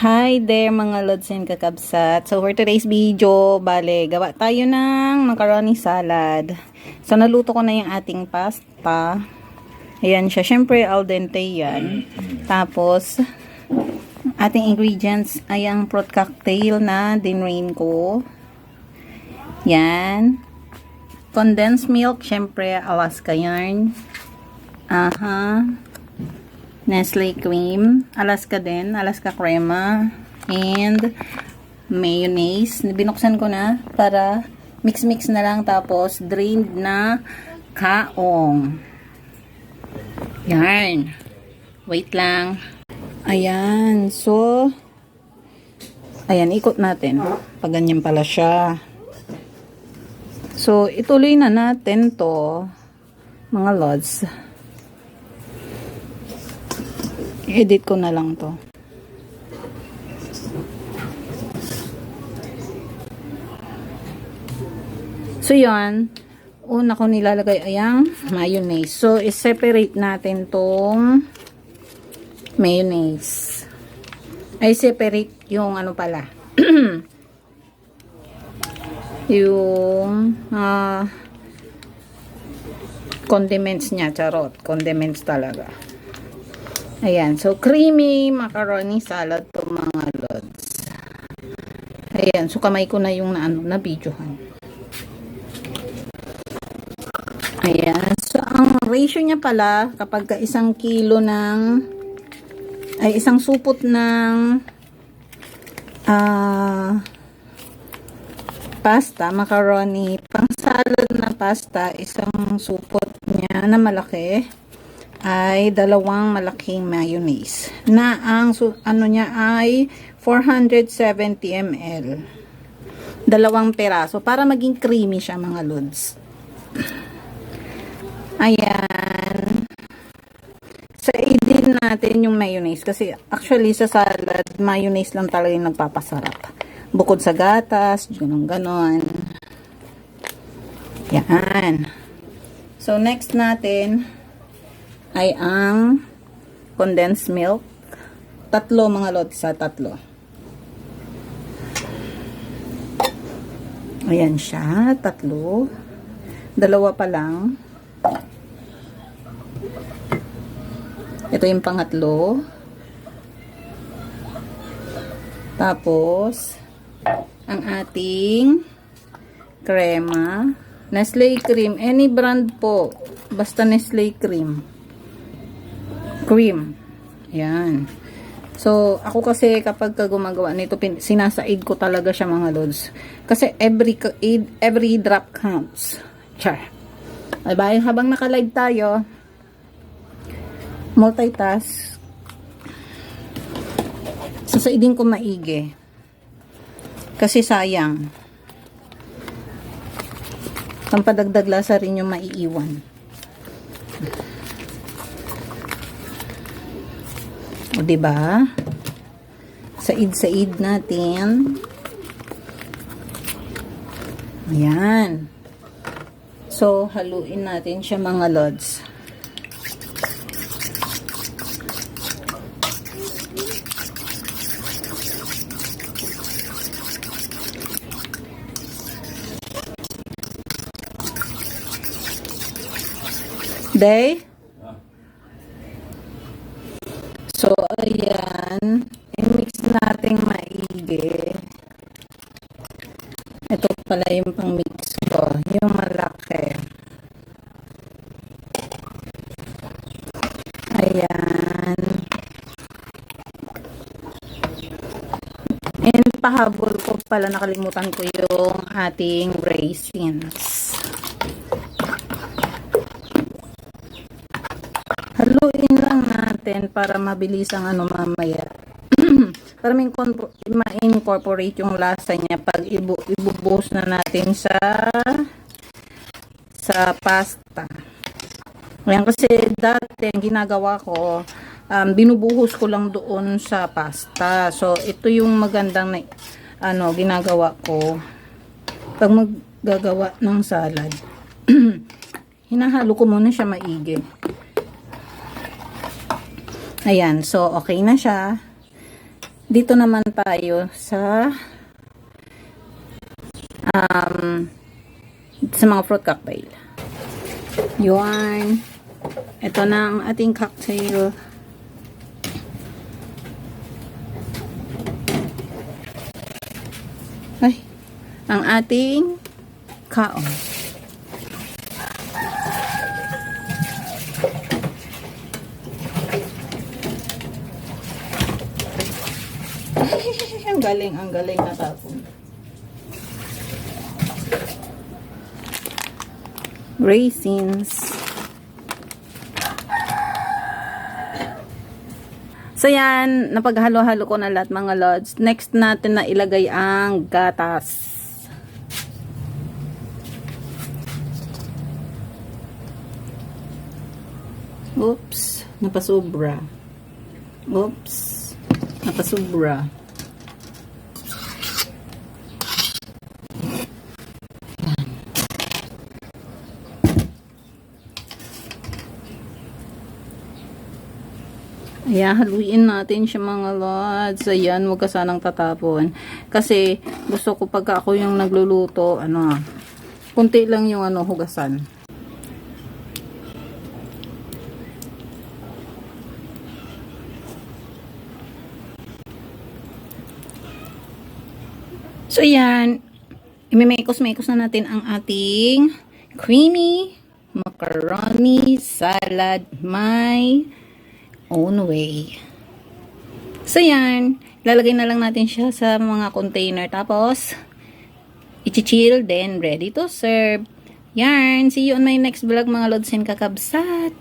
Hi there mga lods and kakabsat. So for today's video, gawa tayo ng macaroni salad. So naluto ko na yung ating pasta. Ayan siya. Syempre al dente yan. Tapos, ating ingredients ay ang fruit cocktail na dinrain ko. Yan. Condensed milk. Syempre Alaska yarn. Nestle cream, Alaska din, Alaska crema, and mayonnaise. Binuksan ko na para mix-mix na lang, tapos drained na kaong. Yan. Wait lang. Ayan. So, ayan, ikot natin. Pag ganyan pala siya. So, ituloy na natin to, mga lods. I-edit ko na lang to. So, yun. Una ko nilalagay ayang mayonnaise. So, i-separate natin tong mayonnaise. Ay, separate yung ano pala. yung condiments niya. Charot. Condiments talaga. Ayan. So, creamy macaroni salad to mga lods. Ayan. So, kamay ko na yung na videohan. Ayan. So, ang ratio niya pala, kapag ka isang kilo ng, ay isang supot ng pasta, macaroni, pang salad na pasta, isang supot niya na malaki, ay dalawang malaking mayonnaise na ang ano niya ay 470 ml. Dalawang peraso para maging creamy siya mga lods. Ayan. Saidin natin yung mayonnaise kasi actually sa salad mayonnaise lang talaga yung nagpapasarap. Bukod sa gatas, ganon. Yan. So next natin ay ang condensed milk. Tatlo mga lods, tatlo. Ayan siya, tatlo. Dalawa pa lang. Ito yung pangatlo. Tapos, ang ating crema. Nestle cream. Any brand po. Basta Nestle cream. Yan. So, ako kasi kapag gumagawa nito, sinasaid ko talaga siya mga lods. Kasi every drop counts. Char. Diba? Habang naka-live tayo, multitask. Sasaidin ko maigi. Kasi sayang. Pampadagdag lasa rin yung maiiwan. O, diba? Said natin. Ayan. So, haluin natin siya mga lods. Day? So, ayan. I-mix natin maigi. Ito pala yung pang-mix ko. Yung malaki. Ayan. And pahabol ko pala, nakalimutan ko yung ating raisins. Haluin lang natin para mabilis ang ano mamaya. Para ma-incorporate yung lasa niya pag ibubuhos na natin sa pasta. Ayan, kasi dati ang ginagawa ko, binubuhos ko lang doon sa pasta. So, ito yung magandang ginagawa ko pag maggagawa ng salad. Hinahalo ko muna siya maigi. Ayan, so okay na siya. Dito naman tayo sa mga fruit cocktail. Yun. Ito na ang ating cocktail. Ay, ang ating kaon. Ang galing na tapon. Raisins. So yan, napaghalo-halo ko na lahat mga lods. Next natin na ilagay ang gatas. Oops, napasubra. Oops, napasubra. Ayan, haluin natin siya mga lods. Ayan, huwag ka sanang tatapon. Kasi, gusto ko pagka ako yung nagluluto, kunti lang yung hugasan. So, ayan, imimekos-mekos na natin ang ating creamy macaroni salad my own way. So, yan. Lalagay na lang natin siya sa mga container. Tapos, i-chill, then ready to serve. Yan. See you on my next vlog, mga lods and kakabsat.